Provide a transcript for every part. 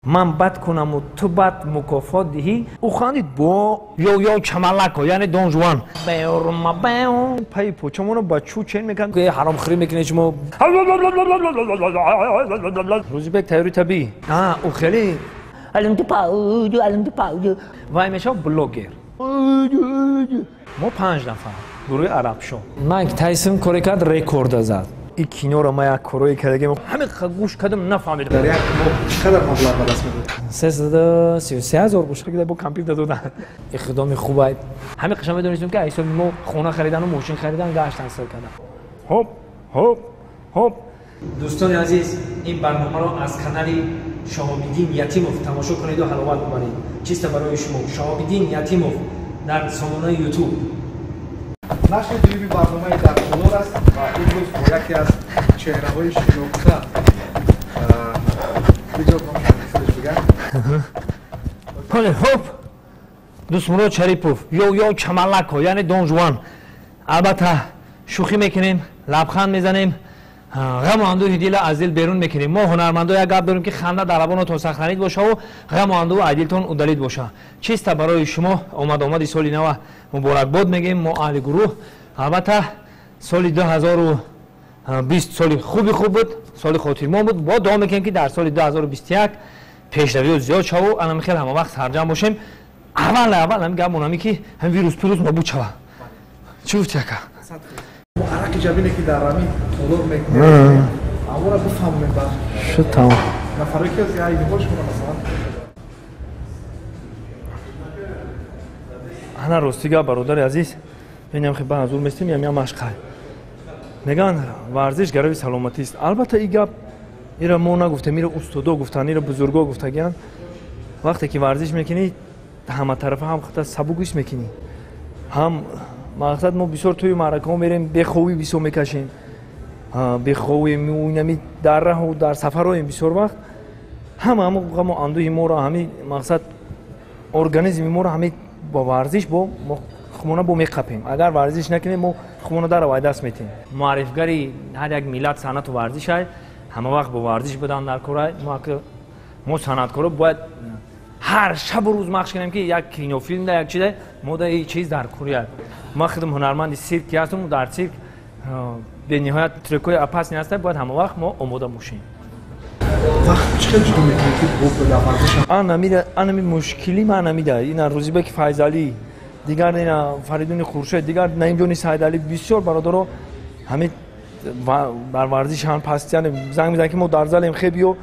من بد کنم و تو بد مکافات دهی او خواندید با یا چملک یعنی دون جوان پای پوچمونو با چو چین میکن که حرام خری میکنه شما روزی بک تیاری طبیعی او خیلی الان تو پاودو وای میشه بلوگر ما 5 نفر گروه عرب شو مایک تایسون کاری کرد رکورد زد این کینو رو ما یک کروی کردیم همه گوش کردم نفهمیدم در یک چقدر مبلغ به دست میاد 333,000 گوش که با کامپیوتر دادن اقدام خوبه همه قشنگ میدونستیم که ایسا ما خونه خریدن و ماشین خریدن گشتن سر کردن هوب دوستان عزیز این برنامه رو از کانال شهاب‌الدین یتیموف تماشا کنید و حلاوت ببرید چیست برای شما شهاب‌الدین یتیموف در سامانه یوتیوب نشر تیوی برنامه در کنار است و این روز با یکی از چهره‌های شناخته بجا کنم بگم هوب دوستمراد شریپوف یا چملک یعنی دون جوان البته شوخی میکنیم لبخند میزنیم غم و اندوه دل از دل بیرون میکنیم ما هنرمندا یک گپ داریم که خنده در لبان و توسخنید باشه و غم و اندوه عدیلتون اودالید باشه چیست برای شما آمد سال نو مبارکباد میگیم ما اهل گروه البته سال 2020 سال خوب بود سال خاطرمان بود با دعا میکنیم که در سال 2021 پیشروی زیاد شه و الان خیلی همه وقت سرجم باشیم اول هم گپ مونمی که هم ویروس نابود شه چی چکا عرق جبینه که در رمی طلور میکنه اما را بفهمیم با شد تمام نفره که از یه عیدی باش کنم مثلا انا رستیگا برادر عزیز ببینیم خیلی با حضور میستیم یا مشقه میگن ورزش گروی سلامتی است البته این گپ ایره ما نگفته میره استادا گفتن ایره بزرگا گفتگن وقتی که ورزش میکنی همه طرف هم خودت سبکش میکنی هم مقصد ما بسیار توی معرکه ها میریم بخوابی بسیار میکشیم بخوابیم میونیم در راه و در سفر هاییم بسیار وقت همه غم و اندوه ما را همه مقصد ارگانیسم ما را همه با ورزش با خمونه با میقپیم اگر ورزش نکنیم ما خمونه در وای دست میتیم معرفگری هر یک ملت صنعت و ورزش های همه وقت با ورزش بدن در کار ما صنعتکارا باید هر شب و روز مخش کنیم که یک کینو فیلم ده یک چیز ده ما ده این چیز در کوریه ما خودم هنرمند سیرکی هستم و در سیرک به نهایت ترکای اپس نیسته باید همه وقت ما آماده باشیم وقت چقدر جدا میکنید که بود به ورزش انا مشکلی من نمیده این روزی بک فیضالی دیگر این فریدون خورشید دیگر نعیم جانی سیدعلی بسیار برادرها همه بر ورزش هم پستیان زنگ میزنن که ما در زلیم خیلی بیو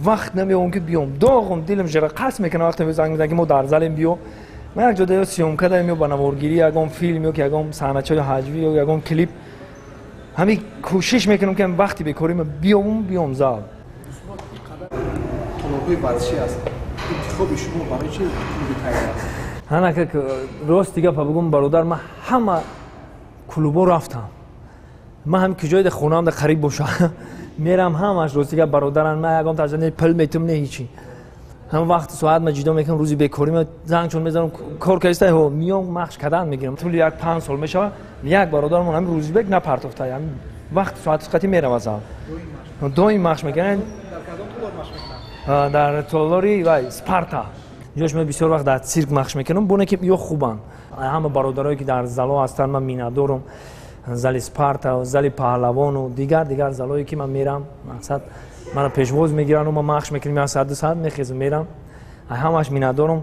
وقت نمیام که بیام داغم دلم جرا قص میکنه وقتی زنگ میزنن که ما در زلیم بیو من یک جدا سیوم کردم میو بنوارگیری یگام فیلم یا که یگام صحنه‌های حجوی یا یگام کلیپ همین کوشش میکنم که وقتی بکاریم بیام زال طلبای ورزشی است انتخاب شما برای چه کلوبی تایید است که راست دیگه بگم برادر من همه کلوبا رفتم من هم کجای خونه‌ام در قریب باشه میرم همش روزی که برادران من یگام تاجن پل میتم نه هیچی هم وقت ساعت ما جدا میکنم روزی بیکاریم زنگ چون میذارم کار کیسته ها میام مخش کردن میگیرم طول یک 5 سال میشه یک برادرمون هم روزی بک نپرتفته هم وقت ساعت قتی میرم از دویم مخش میکنن در تولاری و اسپارتا یوش من بسیار وقت در سیرک مخش میکنم بونه که یا خوبن همه برادرایی که در زلا هستن من میندارم زل اسپارتا و زل پهلوان و دیگر زلایی که من میرم مقصد من پیشواز میگیرن و ما مخش میکنیم یا ساعت 2 میخیزم میرم همش میندارم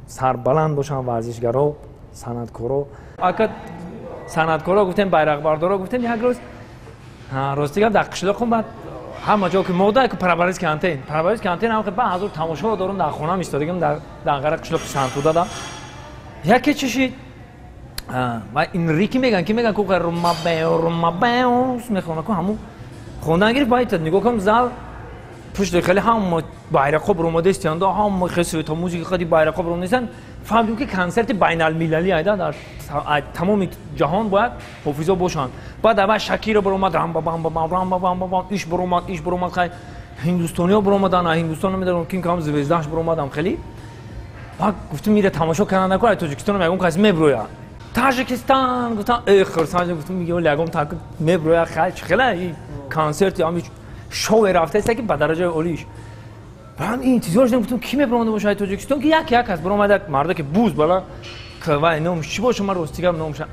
سر بلند باشم ورزشگرا صنعتکارا اگه صنعتکارا گفتم بیرق بردارا گفتم یک روز راستی گفت در قشلاقم بعد همه جا که موده که پرورش کانتین هم که بعد حضور تماشا دارم در خونم ایستادگم در غره قشلاق سنتو دادم یکی چیزی و این ریکی میگن که روما بیوس میخونه که همون خوندن گرفت باید نگاه کنم زل پشت خیلی هم بیرق روما دستیانده هم خیلی تا موزیک خیلی بیرق روما نیستن فهمیدم که کنسرت بین المللی ایده در تمام جهان باید حافظا باشن بعد اول شکیر برآمد رام ایش برآمد خیلی هندوستانیا برآمدن هندوستان نمیدونم کیم کام زوزداش برآمدم خیلی بعد گفتم میره تماشا کردن نکنه تاجیکستان میگم کسی میبرویا تاجیکستان گفتم خرسان گفتم میگم لگام تا میبرویا خیلی کنسرت یا شو رفته است که به درجه اولیش من انتظار داشتم گفتم کی میبرنده باشه تاجیکستان که یک هست برام اومد مردا که بوز بالا که وای نمیش چی باشه من راستیگم نمیشه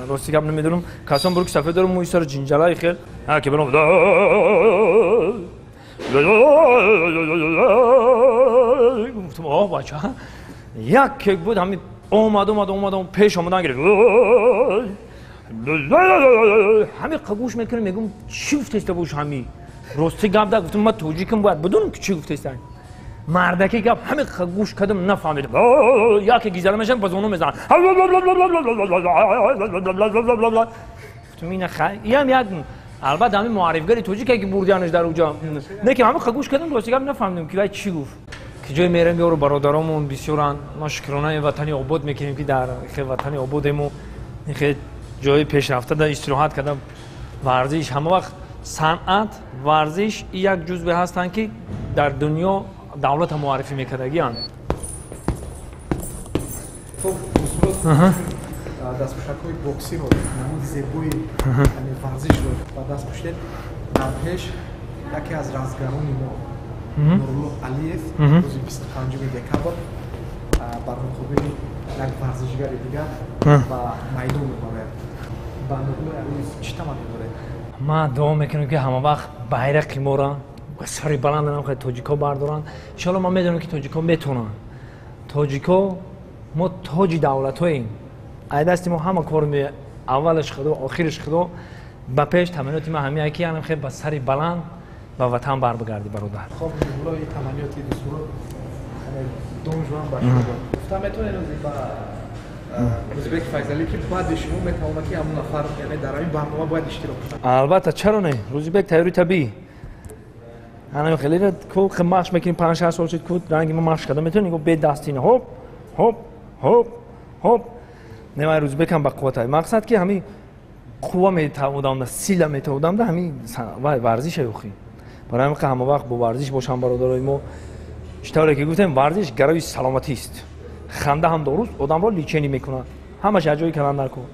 راستیگم نمیدونم کسان برو که صفحه دارم موی سر جنجالای خیل ها که برام گفتم آه بچه یک کیک بود همین اومدم پیش اومدن گرفت همین قبوش میکنه میگم چی گفته بوش همین راستی گپ داد گفتم من توجیکم باید بدونم که چی گفته است مردکی گپ همین گوش کردم نفهمیدم یا که گیزل میشم باز اونو میزنم گفتم این خیلی یک البته همین معرفگری توجیکی که بردیانش در اونجا نه که همین گوش کردم راستی گپ نفهمیدم که چی گفت که جای میرم یارو برادرامون بسیارن ما شکرانه وطنی آباد میکنیم که در وطنی آبادیم و خیلی جای پیشرفته در استراحت کردم ورزش همه وقت صنعت ورزش یک جزء هستند که در دنیا دولت معرفی میکردگیان خب اصولا دستپوشک‌های بوکسی رو نمود زیبایی همین ورزش رو با دست پوشیدن در پیش یکی از رازگران ما نورالله علیف روز 25 دکبر برنامه خوبی یک ورزشگر دیگر و میدان میبره با نورالله علیف چی تمام میبره ما دعا میکنم که همه وقت bayrak ما را سری بلند نام خیلی تاجیکا بردارن ان شاء الله ما میدونم که تاجیکا میتونن تاجیکا ما تاج دولت هاییم ای دستی ما همه کار می اولش خدا آخرش خدا با پیش تمنیات ما همه یکی هم خیلی با سری بلند و وطن بر بگردی برادر خب نورالله این تمنیاتی دوستو دونجوان باشه گفتم میتونه با ازبک فیضلی که بعد شما میتونه که همون نفر یعنی در این برنامه باید اشتراک کنه البته چرا نه ازبک تیاری طبیعی انا خیلی کو خماش میکنیم 5 سال شد کو رنگ ما ماش کردم میتونی گفت به دستینه هوب هوب هوب هوب نمای ازبک هم با قوت مقصد که همین قوا میتوادم ده سیلا میتوادم ده همین ورزش یوخی برای همین همه وقت با ورزش باشم برادرای ما اشتراکی که گفتم ورزش گروی سلامتی است خنده هم درست آدم را لیچنی میکنه همش جایی کلان نکن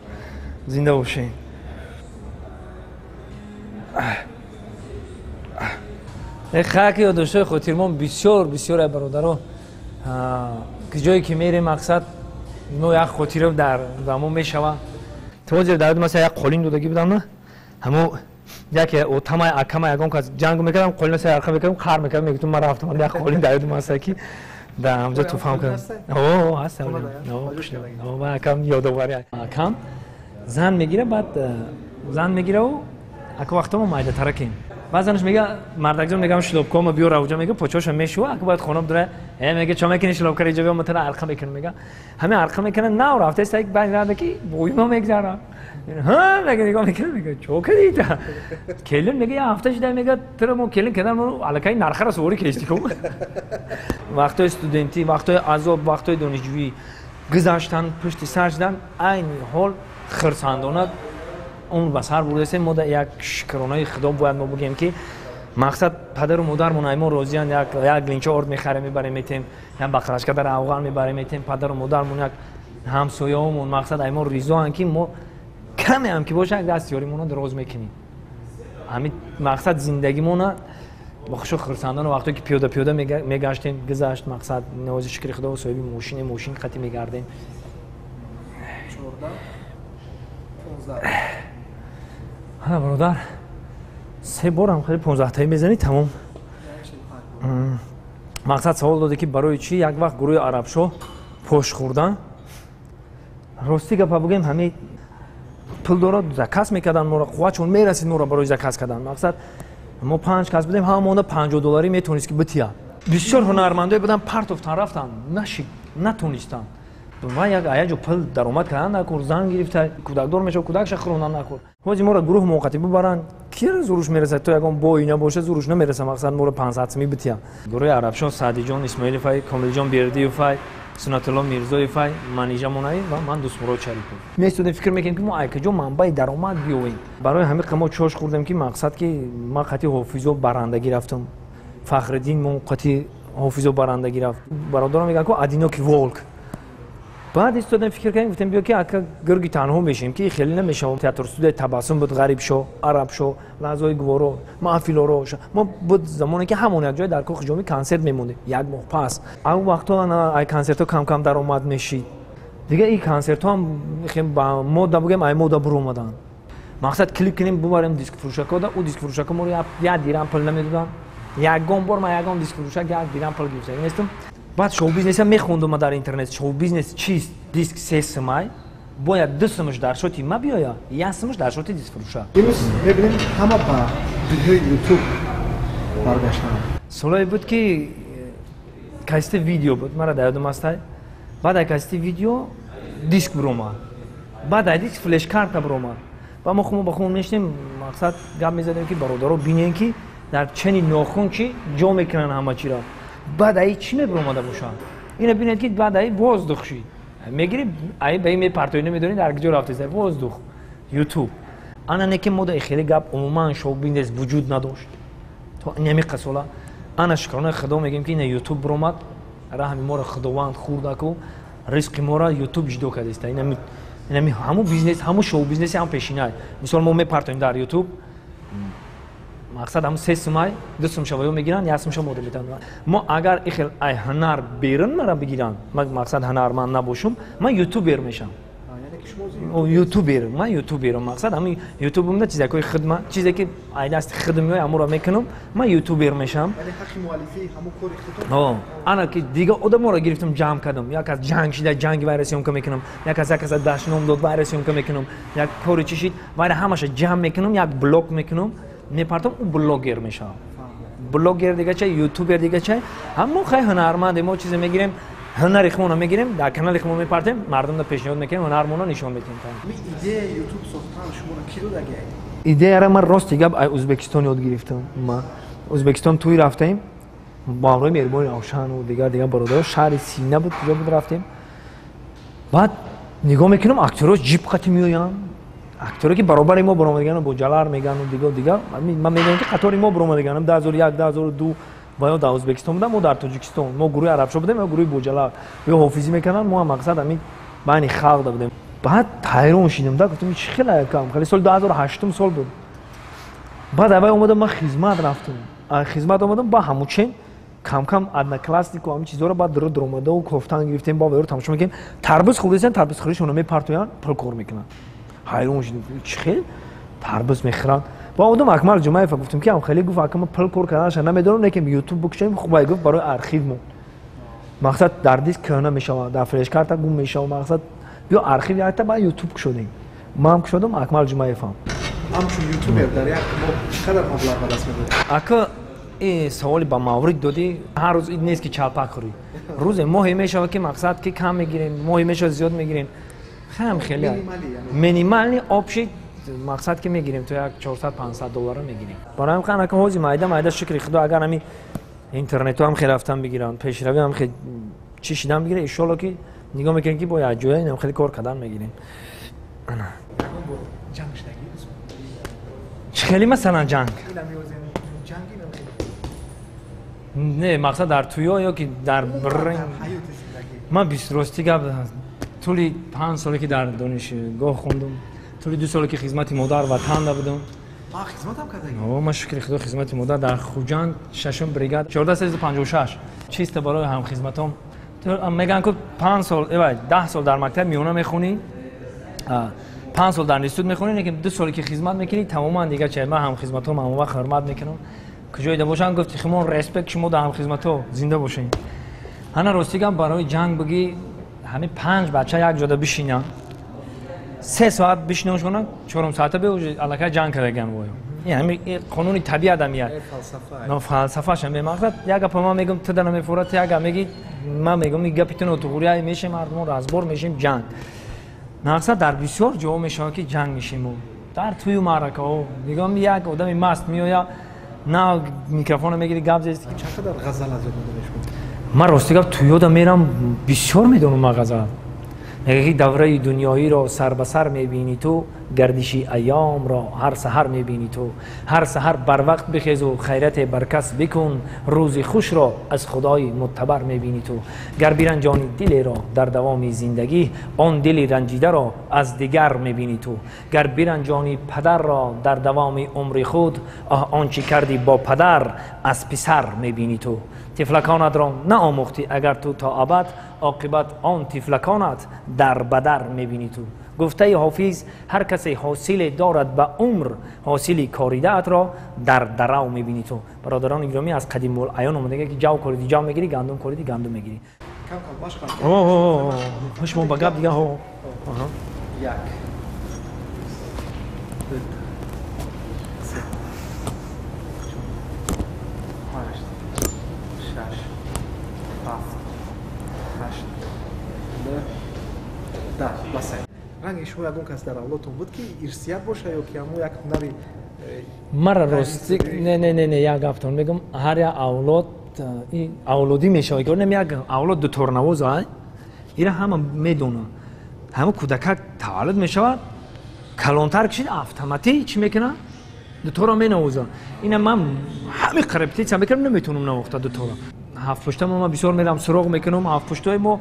زنده باشین خاکی یادداشت‌های خاطرمان بسیار برادران که جایی که میریم مقصد ما یک خاطره در ما میشوه توجه در مثلا یک قولین دودگی بودم نه همو یک اوتما اکما یگان که جنگ میکردم قولین سر ارخه میکردم خر میکردم میگفتم من رفتم یک قولین در مثلا کی در همونجا طوفان کردم اوه هست اوه اکم یادآوری اکم زن میگیره بعد زن میگیره و اک وقتا ما مایده ترکیم بعضنش میگه مردک جان میگم شلوب کوم بیو راوجا میگه پچوش میشو اگه باید خونم داره میگه چا میکنی شلوب کاری جوی متن ارقه میکنه میگه همه ارقه میکنه نه رفته است یک بعد رده کی بوی ما میگذره ها میگه نگاه میکنه میگه چو کدیتا کلن میگه یه هفته شده میگه ترا مو کلن کردن مو الکای نرخه را سوری کشتی کو وقتای استودنتی وقتای عذاب وقتای دانشجویی گذاشتن پشت سر شدن عین حال خرساندونه اون بسر برده است ما یک شکرانه خدا باید ما بگیم که مقصد پدر و مادرمون ایمون روزیان یک لینچه آرد میخره میبریم میتیم یا بقرشکه در اوغان میبریم میتیم پدر و مادرمون یک همسایه‌مون مقصد ایمون ریزا ان که ما کمی هم که باشه یک دستیاریمون رو دراز میکنیم همین مقصد زندگیمون بخشو خرساندن وقتی که پیاده میگشتیم گذشت مقصد نوازی شکر خدا و صاحب ماشین خطی میگردیم 14 ها برادر 3 بار هم خیلی 15 تایی میزنی تمام مقصد سوال داده که برای چی یک وقت گروه عربشو پشت خوردن راستی گپا بگیم همه پولدارا زکات میکردن ما را قوتشون میرسید ما را برای زکات کردن مقصد ما 5 کس بودیم همون $50 میتونست که بتیا بسیار هنرمندای بودن پرتوفتن رفتن نتونستن و یک ایجو پل درآمد کردن نکرد زن گرفته کودک دار میشه کودکش خوروندن نکرد حاجی ما را گروه موقتی ببرن کی زوروش میرسه تو یگان با اینا باشه زوروش نمیرسه مقصد ما را 500 می بتیا گروه عربشون سعدی جان اسماعیل فای کامل جان بیردی فای سنت الله میرزا فای منیجا مونای و من دوست مراد شریف میستودیم فکر میکنیم که ما ایکجو منبع درآمد بیویم برای همه قما چوش خوردم که مقصد که ما خطی حافظ و برندگی رفتم فخرالدین موقتی حافظ و برندگی رفت برادرم میگن که ادینوکی ولک بعد ایستادم فکر کردم گفتم بیا که اگه گرگی تنها بشیم که خیلی نمیشه تئاتر استودیو تبسم بود غریب شو عرب شو لحظه‌ای گورو محفل رو ما بود زمانی که همون جای در کوخ جمعی کنسرت میمونده یک ماه پس اون وقتا انا ای کنسرت ها کم کم در اومد میشید دیگه این کنسرت ها هم خیلی با مود بگم ای مود برو اومدن مقصد کلیپ کنیم ببریم دیسک فروشک و اون دیسک فروشک ما رو یا دیرم پول نمیدادن یگام بار ما یگام دیسک فروشک یا دیرم پول گرفتم نیستم بعد شو بیزنس هم میخوندم در اینترنت شو بیزنس چیست دیسک 3 سمای باید 2 سمش در شوتی ما بیایا 1 سمش در شوتی دیسک فروشک امروز ببینیم همه با ویدیوی یوتیوب برگشتن سوالایی بود که کاست ویدیو بود مرا دادم است بعد کاست ویدیو دیسک بروما بعد دیسک فلش کارت بروما و ما خودمون با خودمون نشیم مقصد گپ می‌زدیم که برادرها ببینن که در چنین ناخون چی جا میکنن همه چی را بعد ای چی میبروماده باشن اینا ببینید که بعد ای وازدخ شید میگیری ای به این پرتوی نمیدونید در کجا رفته است وازدخ یوتیوب انا نکه مود خیلی گپ عموما شو بیزنس وجود نداشت تو نمی قصولا انا شکرانه خدا میگم که این یوتیوب برومد راه ما رو خداوند خوردکو ریسک ما رو یوتیوب جدو کرده است اینا همو بیزنس همو شو بیزنس هم پیشینه مثلا ما میپرتویم در یوتیوب مقصد هم 3 سمای 2 سم شویو میگیرن یا سم شو مدل میتن ما اگر ای هنر بیرون مرا بگیرن مقصد هنرمند نباشم من یوتیوبر میشم یعنی که شما یوتیوبر من یوتیوبر مقصد همین یوتیوب من چیزی که خدمت چیزی که ای دست خدمت امور میکنم من یوتیوبر میشم یعنی حق مؤلفی همو کاری خودتون انا که دیگه آدم رو گرفتم جمع کردم یک از جنگ شده جنگ وایرسیون که میکنم یک از داشنم داد وایرسیون که میکنم یک کاری چیشید وایر همش جمع میکنم یک بلاگ میکنم میپرتم اون بلاگر میشم بلاگر دیگه چه یوتیوبر دیگه چه همون خیلی هنرمند ما چیزی میگیریم هنر خودمون میگیریم در کانال خودمون میپرتیم مردم رو پیشنهاد میکنیم هنرمون رو نشون میدیم می ایده یوتیوب ساختن شما رو کی رو دگه ایده را من راست دیگه ازبکستان یاد گرفتم ما ازبکستان توی رفتیم با امروی مهربان روشن و دیگه برادر شهر سینه بود کجا بود رفتیم بعد نگاه میکنم اکتورها جیب قطعی میآیند اکتوری که برابر ما برآمدگان با جلار میگن و دیگه من میگم که قطار ما برآمدگانم 2001 2002 با در ازبکستان بودم و در تاجیکستان ما گروه عرب شو بودیم و گروه بوجلار یا حافظی میکنن ما مقصد همین بین خلق بودیم بعد حیران شدم گفتم چه خیلی کم خیلی سال 2008 سال بود بعد اول اومدم من خدمت رفتم خدمت اومدم با همون کم کم ادنا کلاسیک و همین چیزا رو بعد در اومده و کفتن گرفتیم با ورو تماشا میکنیم تربوز خوردن تربوز خریشون میپرتویان پول کار میکنن حیران شدیم چه خیلی تربوز میخرن با اونم اکمل جمعه گفتم که هم خیلی گفت اکمل پول کار کردنش نمیدونم نه که یوتیوب بکشیم خوبه گفت برای ارشیومون مقصد در دیسک کنه میشه در فلش کارت گم میشه مقصد بیا ارشیو یا با یوتیوب شدیم ما هم شدم اکمل جمعه فهم همچون یوتیوبر در یک چقدر مبلغ راست میده اکا این سوالی با مورد دادی هر روز این نیست که چالپاک خوری روز ماهی میشه که مقصد که کم میگیریم ماهی میشه زیاد میگیریم خیلی مینیمالی آبشی مقصد که میگیریم تو یک 400 500 دلار میگیریم برای هم خانه که حوزی مایده شکر خدا اگر همی اینترنت هم خیلی رفتن بگیرن پیشروی هم خیلی چی شدن بگیره ان شاء الله که نگاه میکنین که با جای اینم خیلی کار کردن میگیریم انا خیلی مثلا جنگ نه مقصد در تویا یا که در برین من 20 راستی گپ طولی 5 سالی که در دانشگاه خوندم طولی 2 سالی که خدمت مادر وطن بودم خدمت هم کردی ما شکر خدا خدمت مادر در خوجند ششم بریگاد 1456 چیست برای هم خدمتام میگن که 5 سال 10 سال در مکتب میونه میخونی 5 سال در انستیتوت میخونی که 2 سالی که خدمت میکنی تماما دیگه چه من هم خدمتام هم وقت حرمت میکنم کجای ده باشن گفت شما ریسپکت شما در هم خدمتو زنده باشین انا راستیگم برای جنگ بگی همین 5 بچه یک جاده بشینن 3 ساعت بشینوش کنن 4 ساعت به الکه جنگ کردن وای یعنی قانون طبیعت میاد نه فلسفه‌اش هم مقصد یک گپ ما میگم تو دارم میفورات یک میگی من میگم این گپیتون اتوغوریای میشه مردم رو از بر میشیم جنگ مقصد در بسیار جا میشه که جنگ میشیم در توی معرکه ها میگم یک آدمی مست میآید نه میکروفون میگیری گپ زدی چقدر غزل از دونش بود من راستی گفت توی یادم میرم بسیار میدونم من غزل میگه که دوره دنیایی را سر به سر میبینی تو، گردش ایام را هر سحر میبینی تو. هر سحر بر وقت بخیز و خیرت بر کس بکن، روز خوش را از خدای معتبر میبینی تو. گر برنجانی دل را در دوام زندگی، آن دل رنجیده را از دیگر میبینی تو. گر برنجانی پدر را در دوام عمر خود، آنچه کردی با پدر از پسر میبینی تو. تفلکانت را نآموختی اگر تو تا ابد، عاقبت آن تفلکانت در بدر میبینی تو. گفته حافظ هر کسی حاصل دارد به عمر، حاصل کاریده‌ات را در درو میبینی تو. برادران گرامی، از قدیم الایام اومده که جو کاریدی جو میگیری، گندم کاریدی گندم میگیری. خوش ما بگاب دیگه ها. یک ранги шумо ягон кас дар авлодтон буд ки ирсият боша ё ки ҳамо як нави мара рости не як гафтон мегум ҳар як авлод ин авлодӣ мешавад ки нем як авлод дуторнавоз ай ира ҳама медона ҳама кӯдакак таваллуд мешавад калонтар кишид автоматӣ чӣ мекунад дуторро менавозад ина ман ҳами қарептица мекунам наметунам навохта дуторро ҳафтпушта ма бисёр мерам суроғ мекунам ҳафтпуштаи мо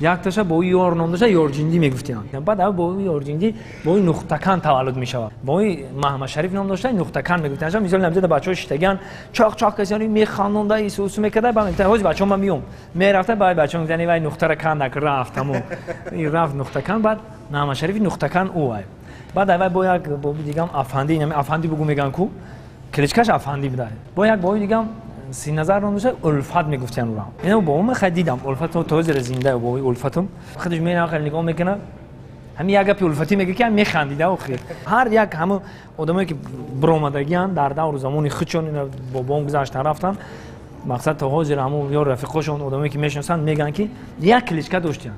якташа бо ёр ном дошта ёрҷиндӣ мегуфтиам баъд бо ёрҷиндӣ бо нуқтакан таваллуд мешавад бо маҳмадшариф ном дошта нуқтакан мегуфтиам мисол намзада бачаҳо шитаган чоқ чоқ касиёни механдонда исусу мекарда ба мегуфта ҳози бачаҳо ма миём мерафта баъд бачаҳо мегуфтани вай нуқтара кандак рафт ҳамо рафт нуқтакан баъд маҳмадшарифи нуқтакан ӯ вай баъд вай бо як бо дигам афанди афанди бугу меган ку кличкаш афанди буда бо як бои дигам синазар ном дошта улфат мегуфтиан ура ина бо ум хадидам улфат то зер зинда бо улфатум худш мена хел нигоҳ мекунад ҳамин як гапи улфатӣ мега ки механдида охир ҳар як ҳама одамое ки биромадагиян дар давру замони худшон бобом гузаштан рафтан мақсад то ҳозир ҳамо ё рафиқошон одамое ки мешиносанд меган ки як кличка доштиян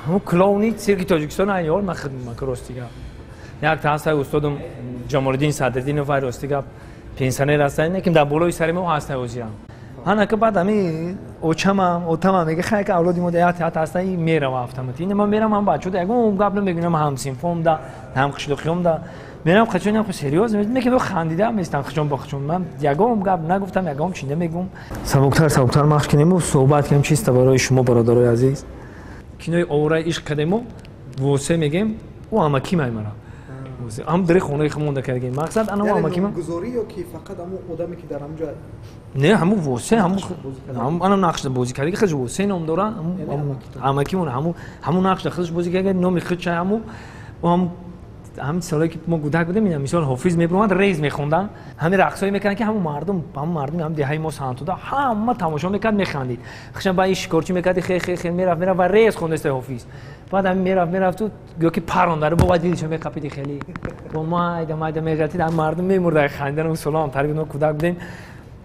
ҳамо клоуни цирки тоҷикистон айёр ма хидмат ростига як таҳастай устодам ҷамолиддин садриддинов вай ростига пенсионер ҳастан неким дар болои сари мо ҳастай ҳозирам ҳанака баъд ами очамам отамам мега хай ка авлоди мо ят ҳастай мерава автоматӣ ина ман мерам ҳам бачаҳо ягон гап намегӯям ҳамсинфом да ҳамқишлуқиём да мерам хачонам сериёз мекунам хандида местан хачон ба хачон ман ягон гап нагуфтам ягон чи намегӯм сабуктар махш кунем суҳбат кунем чиста барои шумо бародарои азиз кинои овораи ишқ кардему восе мегем ӯ амаки маймара ҳам дари хонаи хумонда кардагем мақсад ана амакима гузорӣ ё ки фақат ҳамо одаме ки дар ҳамҷо не ҳаму восе ҳамо нақшда бозӣ кардаги худш восе ном дора амакимон ҳаму нақшда худш бозӣ кардаги номи худша ҳаму ҳамин солае ки мо гудак будем ина мисол ҳофиз мебуромад рез мехондан ҳамин рақсҳое мекарданд ки ҳаму мардуми ҳам деҳаи мо сантуда ҳама тамошо мекард механдид хишам ба ин шикорчӣ мекарди хе мерафт ва рез хондастай ҳофиз баъд ҳамин мерафту гӯё ки парондаро бова дилшо меқапиди хеле бо майда меғатид ҳам мардум мемурда хандан солон тарбино кудак будем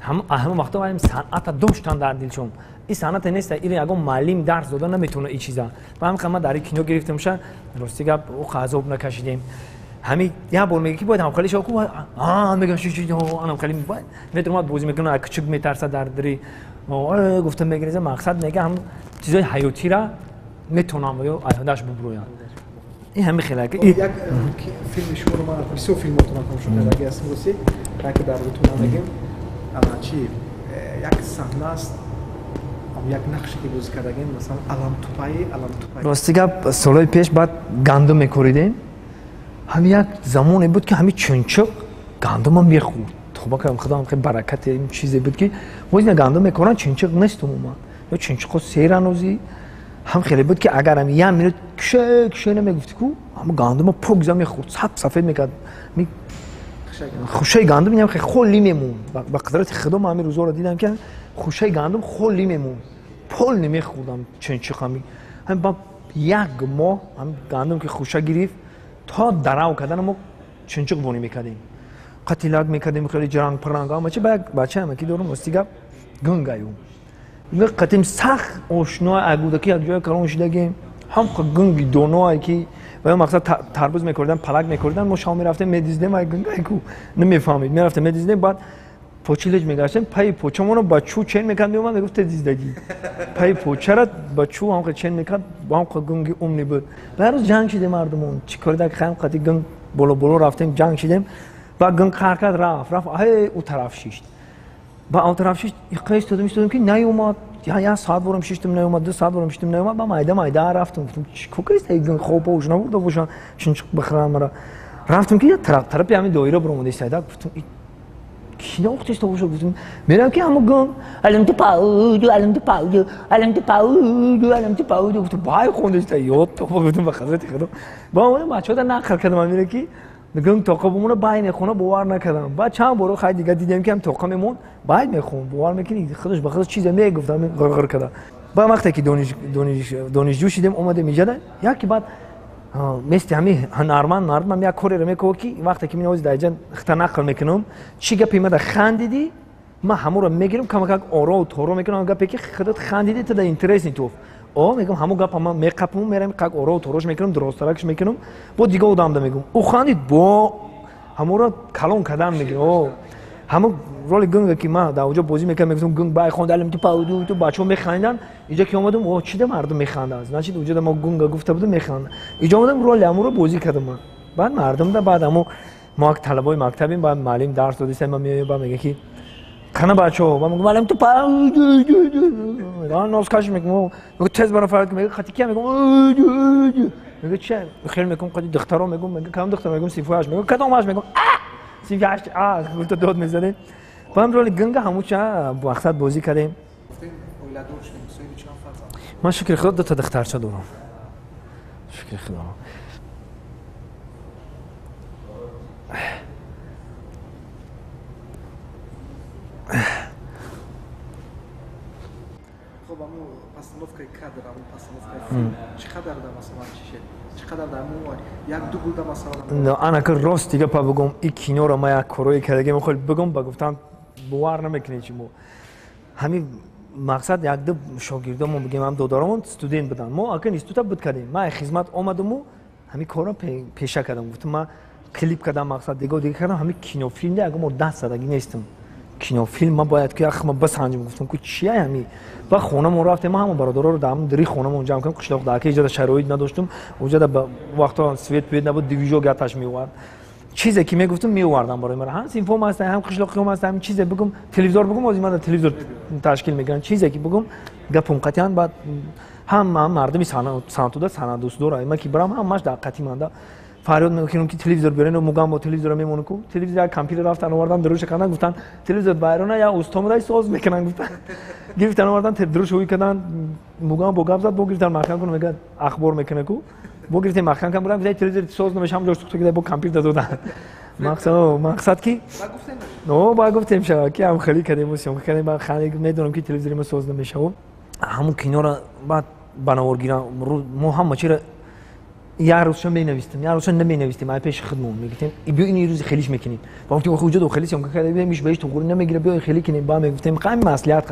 ҳама вақто ҳам санъата доштан дар дилшон ин санъате нест ин ягон муаллим дарс дода наметавона ин чиза ва ҳам қама дар ин кино гирифтамша рости гап ғазоб накашидем ҳами як бор мега ки бояд ҳамқали шо ку меган ҳамқали метавонад бозӣ мекунад ак кучук метарсад дар дири гуфта мегиреза мақсад мега ҳам чизои ҳаётира метавонам ё айҳодаш бубуроям ин ҳами хеле як филми шуморо ман бисёр филмотона тамошо кардаги ҳастам рости яке дар рӯтона мегем чи як саҳна аст як нақше ки бозӣ кардагем масалан аламтупай рости гап солҳои пеш баъд гандум мекоридем ҳами як замоне буд ки ҳами чунчуқ гандума мехӯрд тобакам худам хеле баракати ин чизе буд ки ҳозина гандум мекоранд чунчуқ нест умуман ё чунчуқо серанӯзӣ ҳам хеле буд ки агар ҳам як минут куше намегуфти ку ҳама гандума пӯкза мехӯрд сафед мекард хушаи гандум ям хеле холӣ мемонд ба қудрати худо ман ҳамин рӯзҳоро дидам ки хушаи гандум холӣ мемонд пол намехӯрдам чунчуқ ҳами ба як моҳ ҳам гандум ки хуша гирифт то дарав кардан мо чунчуқ вонӣ мекардем қатилак мекардем хеле ҷаранг паранг амачи ба як бача амаки дорум рости гап гунгаюм қатим сахт ошно агудаки як ҷоя калон шидагем ҳам гунги доное ки ва мақсад тарбуз мекордан палак мекордан мо шом мерафтем медиздем ай гунгай ку намефаҳмид мерафтем медиздем баъд پوچیلش میگشتم پای پوچمونو با چو چین میکرد میومد میگفت دیزدگی پای پوچرا با چو هم چین میکرد با هم گنگی امنی بود برای جنگ شدیم مردمون چیکار دک خام قتی گنگ بالا رفتیم جنگ شدیم با گنگ حرکت رفت های او طرف شیشت با اون طرف شیشت قیس دادم که نیومد یا ساعت برم شیشتم نیومد 2 ساعت برم شیشتم نیومد با مایده رفتم چیکار است این گنگ خوب پوش نبود باشن چون بخرام مرا رفتم که یه طرف همین دایره برم دیگه سایدا گفتم کینا وقتش تو گفتم میرم که همون گم علم تو پاودو گفتم بای خوندش تا یاد تو گفتم به حضرت خدا با اون بچه‌ها نخر کردم میره که میگم توقعمون بای میخونه باور نکردم بعد چند بار خیلی دیگه دیدم که هم توقع میمون باید میخون باور میکنی خودش به خودش چیزی میگفتم غرغر کردم با وقتی که دانشجو شدیم اومده میجاده یکی بعد مثل همین هنرمند مردم یک کاری رو میکنه که وقتی که می نویز دایجان خطر نقل میکنم چی گپی مده خندیدی من همون رو میگیرم کم آرا و تورو میکنم گپی که خودت خندیدی تو اینترس نیتو میگم همون گپ من میقپم میرم که آرا و توروش میکنم درست ترکش میکنم با دیگه اودام ده میگم او خندید با همون رو کلون کدام میگه همون رول گنگ که ما در اونجا بازی میکنم میگم گنگ بای خوند علم تو پاودو تو بچه‌ها میخندن اینجا که اومدم او چی ده مردم میخندن از نشید اونجا ما گنگ گفته بودم میخندن اینجا اومدم رول همون رو بازی کردم من بعد مردم ده بعد همون ما طلبای مکتبیم بعد معلم درس دادیم من میگه که خانه بچه‌ها من میگم علم تو پاودو الان نوسکاش میگم تز برام فرض میگه خاطی کی میگم میگه چه خیلی میگم خاطی دخترا میگم کدام دختر میگم سیفوش میگم کدامش میگم سیفوش گفت داد میزنه با هم رول گنگ همون چه وقت بازی کردیم من شکر خدا 2 تا دخترچه دارم شکر خدا خب همون постановка кадр همون постановка فیلم چقدر در مثلا چیه چقدر در مو یک دو بوده مثلا نه انا که راست دیگه پا بگم این کینو رو ما یک کارایی کردیم میخوام بگم گفتم باور نمیکنی چی مو همین مقصد یک دو شاگردامون بگیم هم دادارمون استودنت بودن ما اگه اینستیتوت بود کردیم ما خدمت اومدم و همین کارا پیشه کردم گفتم ما کلیپ کردم مقصد دیگه کردم همین کینو فیلم ده اگه ما 10 سالگی نیستم کینو فیلم ما باید که اخ ما بس انجام گفتم که چیه همین با خونمون رفتیم ما همون برادرها رو دام دری خونمون جمع کردم قشلاق داکه اینجا شرایط نداشتم اونجا به وقتا سویت پید نبود دیویژو گاتش میوارد چیزی که میگفتم میوردم برای من هم سینفوم هست هم قشلاقی هم هست هم چیزی بگم تلویزیون بگم از من تلویزیون تشکیل میگن چیزی که بگم گپم قطعا بعد هم مردمی سنت دوست داره ما که برام همش دقتی مانده فریاد میکنم که تلویزیون بیارین و میگم با تلویزیون میمونه کو تلویزیون کامپیوتر رفتن آوردن دروش کردن گفتن تلویزیون بیرونه یا استومدای ساز میکنن گفتن گرفتن آوردن دروش هوی کردن میگم با گپ زد با گرفتن مخکن کنم میگه اخبار میکنه کو با گرفتن مخکن کم بودم تلویزیون ساز نمیشم جوش تو که با کامپیوتر دادن مقصد کی نو با گفتم شما که هم خیلی کردیم موسیقی کردیم با خالی میدونم که تلویزیون ساز نمیشه همون کینو را بعد بناورگیرم مو هم چیره یه روزشون مینویسیم یه روزشون نمینویسیم ما پیش خودمون میگفتیم بیا این روز خیلیش میکنیم وقتی وجود و خیلیش هم که میش بهش تو قرن نمیگیره بیا خیلی کنیم با میگفتیم قائم مسئولیت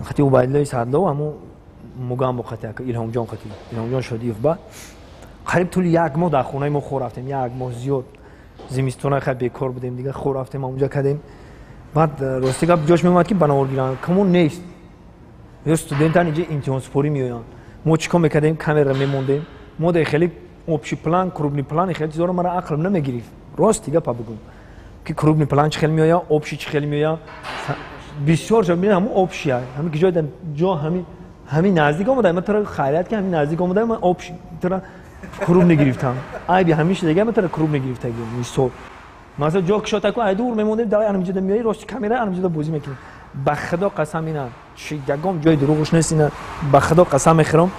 خاطی وبایدلای سعدلو همو مگام بخاطر که الهام جان خاطی الهام جان شدیف با قریب طول یک ماه در خونه ما خور رفتیم یک ماه زیاد زمستون خیلی بیکار بودیم دیگه خور رفتیم اونجا کردیم بعد راستی گپ جاش میومد که بناورگیرن کمون نیست یا استودنتان اینجا امتحان سپاری میآیند ما چیکار میکردیم کامرا میموندیم ما خیلی اوبشی پلان کروبنی پلان خیلی چیزا رو مرا عقل نمیگیرید راست دیگه پا بگم که کروبنی پلان چه خیلی میآید اوبشی چه خیلی میآید بسیار جا میرم همون اوبشی همین که جا همین نزدیک اومده مثلا خیلیت که همین نزدیک اومده من اوبشی مثلا کروب نگرفتم ای بی همیشه دیگه مثلا کروب نگرفته میسو مثلا جا کشاته کو ای دور میموندیم دای انجام میای راست کامرا انجام بازی میکنیم به خدا قسم اینا چی دگم جای دروغش نیست اینا به خدا قسم میخورم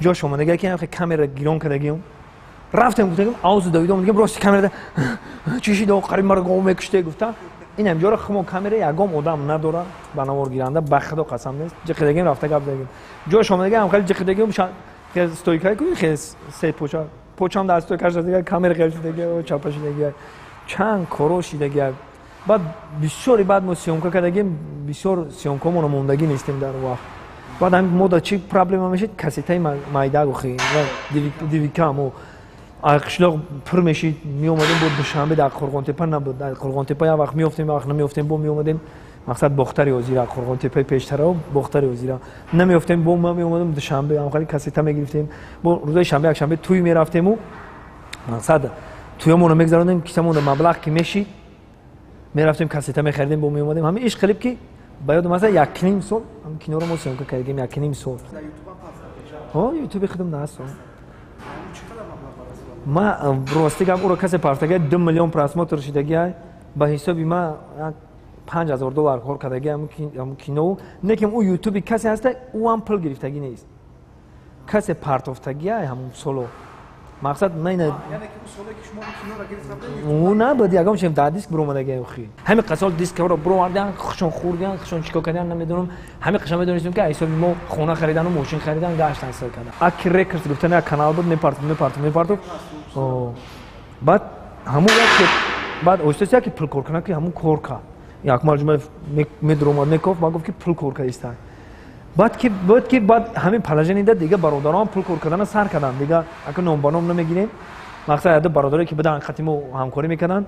جا شما نگاه که کامرا گیرون کردیم رفتم گفتم آوز دویدم میگم راست کامرا چیشی دو قریب مرا گم میکشته گفتم اینم جا خمو کامرا یگام آدم نداره بناور گیرنده به خدا قسم نیست جخدگیم رفته گپ دگیم جا شما نگاه خیلی جخدگیم که استویکای کوی خیلی سه پوچام در استویکاش دیگه کامرا خیلی دیگه و چاپش دیگه چند کروشی دیگه بعد بسیاری بعد ما سیونکا کردیم بسیار سیونکامون موندگی نیستیم در وقت بعد هم مودا چی پرابلم میشه کسیتای مایدا گوخی و دیویکامو قشلاق پر میشید می اومدیم بود دوشنبه در قرغانتپه نبود در قرغانتپه یا وقت میافتیم یا وقت نمیافتیم بو می اومدیم مقصد بختری وزیرا قرغانتپه پیشتر و بختری وزیرا نمیافتیم بو ما می اومدیم دوشنبه هم خیلی کاستا میگرفتیم بو روزای شنبه یک شنبه توی میرفتیم و مقصد تویمون رو میگذروندیم کیسمون رو مبلغ کی میشید میرفتیم کاستا میخریدیم بو می اومدیم همین ایش کلیپ کی باید مثلا یک نیم سال هم کینو رو موسیم که کردیم یک نیم سال یوتیوب خدم نه سال ما راستی که او را کسی پرتگاه 2 میلیون پراسموت رسیدگی های به حسابی ما 5000 دلار خور کردگی هم کینو نکیم او یوتیوبی کسی هسته او هم پول گرفتگی نیست کسی پرتافتگی های همون سولو مقصد من یعنی که سولو که شما کینو را گرفتید او نه بود یکم چیم در دیسک برو اومدگی اخی همین قسال دیسک رو برو آوردن خشون خوردن خشون چیکار کردن نمیدونم همین قشنگ میدونستیم که حسابی ما خونه خریدن و ماشین خریدن گاشتن سر کردن اکی رکورد گفتن یک کانال بود میپارت بعد همون وقت بعد اوستاسی که پول کار کنه که همون کار کا یک مال میدروم میگفت ما گفت که پول کار کردی بعد همین پلاژن داد دیگه برادران پول کار کردن سر کردن دیگه اگه نام با نام نمیگیریم مقصد یاد برادری که بدن ختم و همکاری میکردن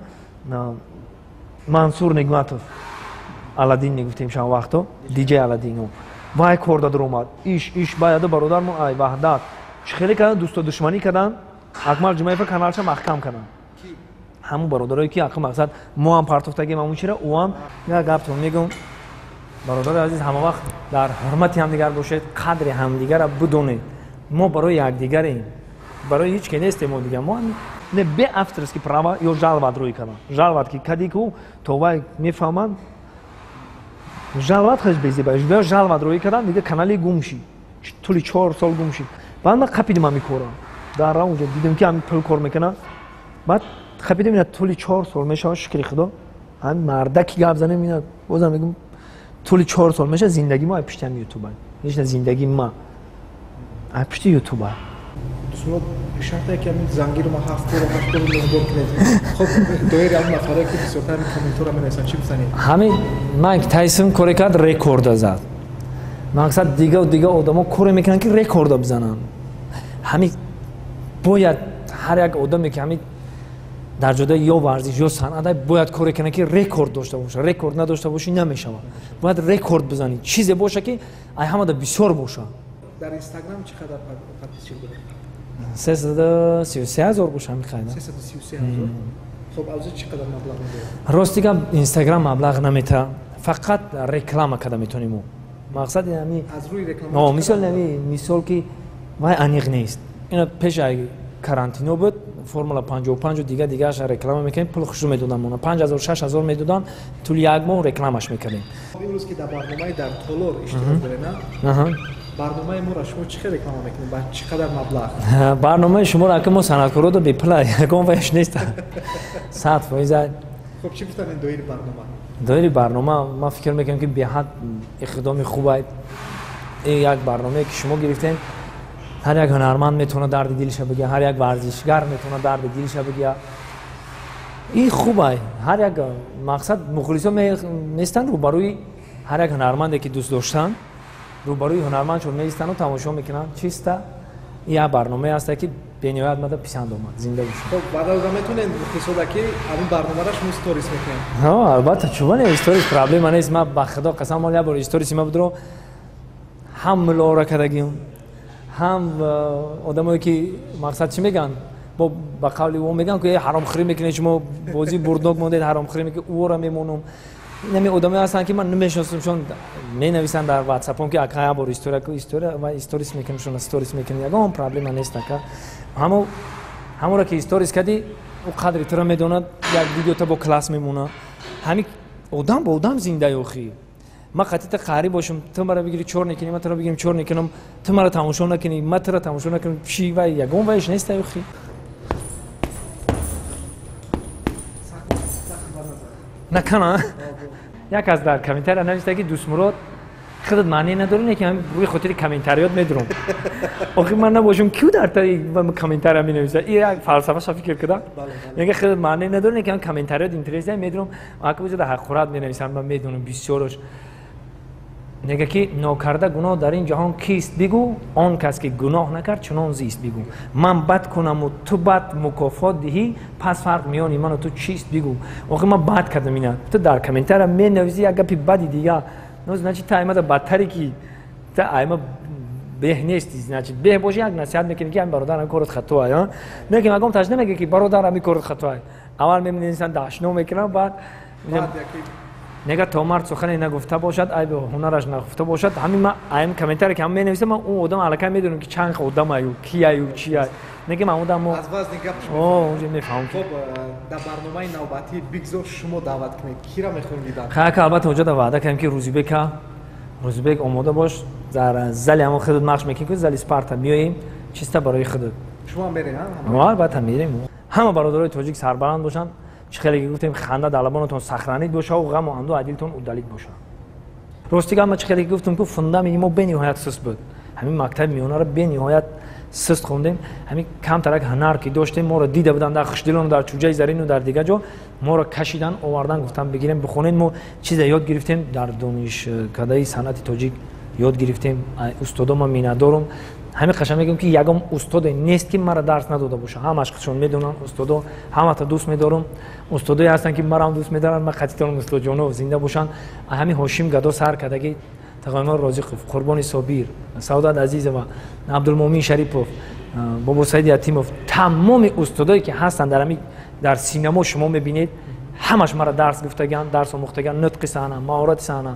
منصور نگماتوف الادین میگفتیم شام وقتو دیجی الادینو وای کار داد اومد ایش باید برادرمون ای وحدت خیلی کردن دوست و دشمنی کردن اکمال جمعه فکر کانالش محکم کردن همون برادرایی که اخم مقصد ما هم پرتافتگی همون چرا او هم یا گفتم میگم برادر عزیز همه وقت در حرمت همدیگر باشید قدر همدیگر را بدونید ما برای یکدیگریم برای هیچ کی نیستیم ما دیگه ما نه به افترس که پراوا یا жалват روی کردن жалват که کدی کو تو وای میفهمن жалват خش بیزی باش بیا жалват روی کردن دیگه کانالی گم شی طولی 4 سال گم شی بعد من قپیدم میکورم در اونجا دیدم که همین پول کار میکنن بعد خپیدم اینا طولی 4 سال میشه شکر خدا هم مردکی گپ زنه اینا بازم میگم طولی 4 سال میشه زندگی ما پشتم یوتیوب هیچ نه زندگی ما پشت یوتیوب شما شرطی که من زنگیر ما هفت رو نمیگم خب دویر اون نفره که بسیار کامنتور من اصلا چی بزنید همین مایک تایسون کار کرد رکورد زد مقصد دیگه آدما کار میکنن که رکورد بزنن همین باید هر یک آدمی که همین در جدای یا ورزش یا صنعت باید کار کنه که رکورد داشته باشه رکورد نداشته باشی نمیشه باید رکورد بزنی چیزی باشه که ای همه بسیار باشه در اینستاگرام چقدر پادکست دارید 333,000 باشه میخواید 333,000 خب از چقدر مبلغ میده راستی که اینستاگرام مبلغ نمیده فقط رکلام کده میتونیم مقصد یعنی از روی رکلام مثال که وای انیق نیست اینا پیش کارانتینو بود فرمولا 55 و دیگه اش رکلام میکنیم پول خوش میدادن مون 5000 6000 میدادن طول یک ماه رکلامش میکردیم امروز که در برنامه در تولور اشتراک داره نه برنامه ما را شما چه رکلام میکنید با چقدر مبلغ برنامه شما را که ما صنعتکارا دو بیپلا یکم وش نیست 100% خب چی بتونین دایره برنامه ما فکر میکنم که به حد اقدام خوبه یک برنامه که شما گرفتین هر یک هنرمند میتونه درد دلش بگه هر یک ورزشگر میتونه درد دلش بگه این خوبه هر یک مقصد مخلصا نیستن روبروی هر یک هنرمندی که دوست داشتن روبروی هنرمند چون میستن و تماشا میکنن چیست این برنامه است که به نهایت مده پسند اومد زنده بشه خب بعد از میتونن اپیزودا که همین برنامه راش استوریز میکنن ها البته چون استوریز پرابلم نیست ما به خدا قسم ما یه بار استوریز ما بدرو هم ملورا کردگیم هم آدمایی که مقصد چی میگن با قولی او میگن که حرام خوری میکنه شما بازی بردوگ مونده حرام خوری میکنه او را میمونم نمی آدمی هستن که من نمیشناسم چون می نویسن در واتساپم که اگه بار استوری و استوریز میکنم شون استوریز میکنه یگان پرابلم نیست که همون را که استوریز کردی او قدری تو را میدونه یک ویدیو تا با کلاس میمونه همین آدم با آدم زنده یوخی ما قطعی قاری باشم تو مرا بگیری چور نکنی من تو را بگیرم چور نکنم تو مرا تماشا نکنی من تو را تماشا نکنم چی و یگان وایش نیست یوخی نکنه یک از در کامنتر نوشته که دوست مراد خودت معنی نداره نه که من روی خاطر کامنتریات میدرم آخه من نباشم کیو در تا کامنتر می نویسه این یک فلسفه شو فکر کردم میگه خودت معنی نداره نه که من کامنتریات اینترست میدرم آخه وجود حق خورد می نویسم من میدونم 24 روز میگه که ناکرده گناه در این جهان کیست بگو، آن کس که گناه نکرد چنان زیست بگو. من بد کنم و تو بد مکافات دهی، پس فرق میان من و تو چیست بگو. آخه من بد کردم اینا، تو در کامنتر می نویسی اگه پی بدی دیگه نوزنچی تا ایمه بدتری کی تا ایمه به نیستی، значит به باشی یک نصیحت میکنی که این برادرم کارت خطا است. نه که مگم تاش نمیگه که برادرم کارت خطا است. اول میبینی انسان داشنو میکنه بعد نگه تا مرد سخنی نگفته باشد ای به هنرش نگفته باشد. همین من ایم کامنتر که هم مینویسم من اون آدم الکی میدونم که چند آدم ایو کی ایو چی ای نگه من آدم از واز نگاه اونجا میفهمم. خب در برنامه نوبتی بگذار شما دعوت کنید کی را میخونید؟ خیلی البته اونجا وعده کردم که روزبک آماده باش در زلی همون خودت مخش میکنی که زلی اسپارتا میاییم چیستا برای خودت شما هم برین ما البته میریم. همه برادرای تاجیک سربلند باشن. خیلی گفتیم خنده در لبانتون سخرانید باشه و غم و اندو عدیلتون اودالید باشه. راستی که ما خیلی گفتم که فوندامنت ما به نهایت سست بود. همین مکتب میونه رو به نهایت سست خوندیم. همین کم ترک هنر که داشتیم ما رو دیده بودن در خشدیلون در چوجای زرین و در دیگه جا ما رو کشیدن آوردن گفتم بگیریم بخونید. ما چیز یاد گرفتیم در دانشکده صنعت تاجیک یاد گرفتیم. استادا ما میندارم. همین قشنگ میگم که یگم استاد نیست که مرا درس نداده باشه. همش خودشون میدونن استادا همه تا دوست میدارم. استادایی هستن که مرا هم دوست میدارن. من قطعا استاد جانو زنده باشن. همین هاشم گدا سر کدگی تقریبا رازقوف قربانی صابیر سعادت عزیز و عبدالمومن شریفوف بابا سعید یتیموف تمام استادایی که هستن در سینما شما میبینید همش مرا درس گفتگان درس آموختگان نطق صحنه مهارت صحنه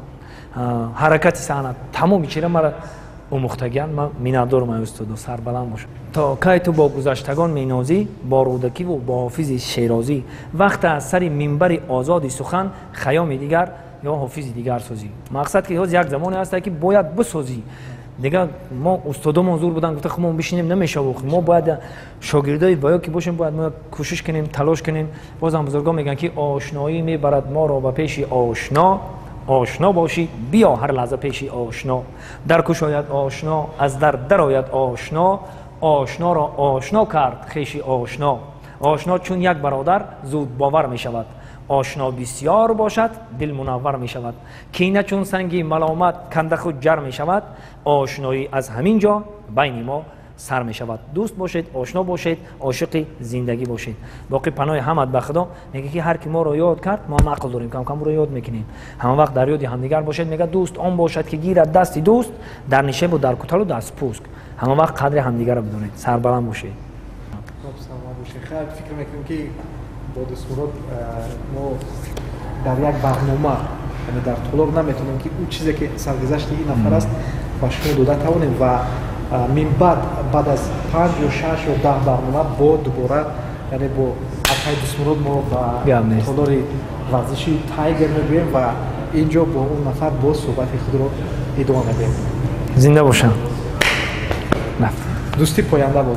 حرکت صحنه تمام چیزا مرا آموختگان. من میندارم استاد سربلند باشه. تا کی تو با گذشتگان مینازی با رودکی و با حافظ شیرازی وقت از سر منبر آزادی سخن خیام دیگر یا حافظ دیگر سازی. مقصد که یک زمانی هست که باید بسازی دیگه. ما استادا منظور بودن گفته خب ما بشینیم نمیشه ما باید شاگردای باید که باشیم باید ما کوشش کنیم تلاش کنیم. بازم بزرگان میگن که آشنایی میبرد ما را به پیش آشنا آشنا باشی بیا هر لحظه پیش آشنا در کشاید آشنا از در آید آشنا آشنا را آشنا کرد خویش آشنا آشنا چون یک برادر زود باور می شود آشنا بسیار باشد دل منور می شود کینه چون سنگی ملامت کنده خود جر می شود آشنایی از همین جا بین ما سر می شود. دوست باشید آشنا باشید عاشق زندگی باشید. باقی پناه همت به خدا. میگه که هر کی ما رو یاد کرد ما عقل داریم کم کم رو یاد میکنیم. همه وقت در یاد همدیگر باشید. میگه دوست آن باشد که گیرد دستی دوست در نشیب و در کتل و دست پوست. همه وقت قدر همدیگر رو بدونید. سربلند باشید. خب سلام باشید. خیلی فکر میکنم که با دستورات ما در یک برنامه یعنی در طول نمیتونیم که اون چیزی که سرگذشت این نفر است با شما داده توانیم و من بعد از 5 یا 6 یا 10 برنامه با دوباره یعنی با اکای دستورات ما با تالار ورزشی تایگر میگویم و اینجا با اون نفر با صحبت خود رو ادامه میدیم. زنده باشم. دوستی پاینده بود.